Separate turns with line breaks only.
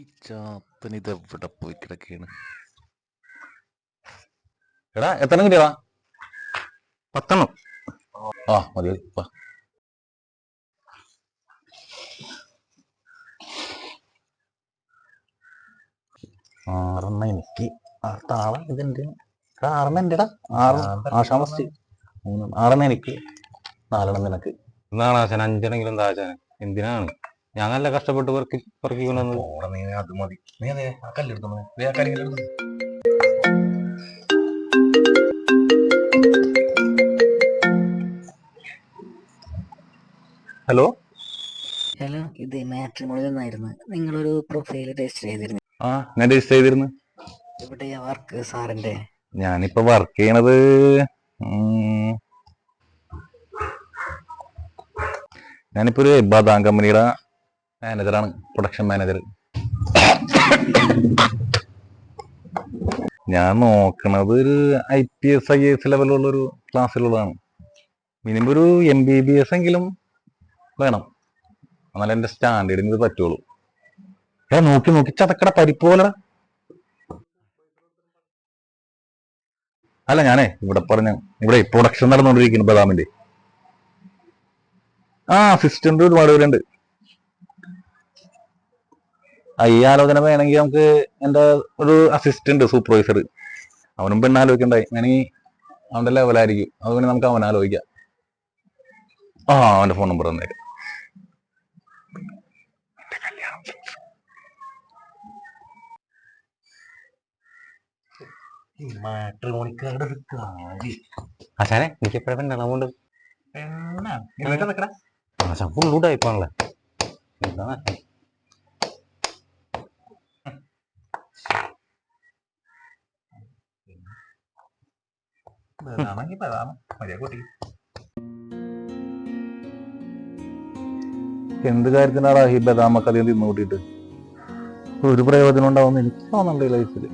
ഈ ചാത്തൻ ഇതെവിടെ പോയി കിടക്കുകയാണ്? എടാ എത്ര കിട്ടിയടാ? 10. ആ മതി മതി. 6 എനിക്ക്. താളം ഇതെന്റെ 6 എന്റെടാ. 6 ഫസ്റ്റ് 6 എനിക്ക് 4 നിനക്ക്.
എന്താണ് ആശാൻ 5 എന്താ ആശാൻ? എന്തിനാണ് ഞാൻ നല്ല കഷ്ടപ്പെട്ട് പെറുക്കിക്കൊണ്ടുവന്നത്?
അത് മതി. നീ അതെ ആ കല്ലെടുത്തു. ഹലോ
ഹലോ, ഇത് മാട്രിമോണിയിൽ നിന്നായിരുന്നു. നിങ്ങളൊരു പ്രൊഫൈൽ രജിസ്റ്റർ ചെയ്തിരുന്നു.
ആ ഞാൻ രജിസ്റ്റർ ചെയ്തിരുന്നു.
എവിടെയാ വർക്ക് സാറിന്റെ?
ഞാനിപ്പോ വർക്ക് ചെയ്യണത് ഞാനിപ്പോ ഒരു ബദാം കമ്പനിയുടെ മാനേജറാണ്, പ്രൊഡക്ഷൻ മാനേജർ. ഞാൻ നോക്കണത് ഒരു IPS IAS ലെവലുള്ള ഒരു ക്ലാസ്സിലുള്ളതാണ്. മിനിമം ഒരു MBBS എങ്കിലും വേണം, എന്നാലും എന്റെ സ്റ്റാൻഡേർഡിന് ഇത് പറ്റുള്ളൂ. നോക്കി ചതക്കട പരിപ്പ് പോലെ. അല്ല ഞാനേ ഇവിടെ പ്രൊഡക്ഷൻ നടന്നുകൊണ്ടിരിക്കുന്നു ബദാമിന്റെ. അസിസ്റ്റന്റ് ഒരുപാട് പേരുണ്ട്. ഈ ആലോചന വേണമെങ്കിൽ നമുക്ക് എന്റെ ഒരു അസിസ്റ്റന്റ് സൂപ്പർവൈസർ, അവനും പെണ്ണ് ആലോചിക്കണ്ടായി. വേണമെങ്കിൽ അവന്റെ ലെവലായിരിക്കും, അതുകൊണ്ട് നമുക്ക് അവൻ ആലോചിക്കാം. അവന്റെ ഫോൺ നമ്പർ തന്നേക്കാം.
ആശാനെ എനിക്ക് എപ്പോഴും പെണ്ണുണ്ട്. ആശാൻ ഫുള്ള് ടൈപ്പാണല്ലേ. എന്താണ്
എന്ത് കാര്യത്തിനാടാ ഈ ബദാമൊക്കെ അധികം തിന്നു കൂട്ടിയിട്ട്? ഒരു പ്രയോജനം ഉണ്ടാവുമെന്ന് എനിക്ക് തോന്നുന്നുണ്ട് ലൈഫിൽ.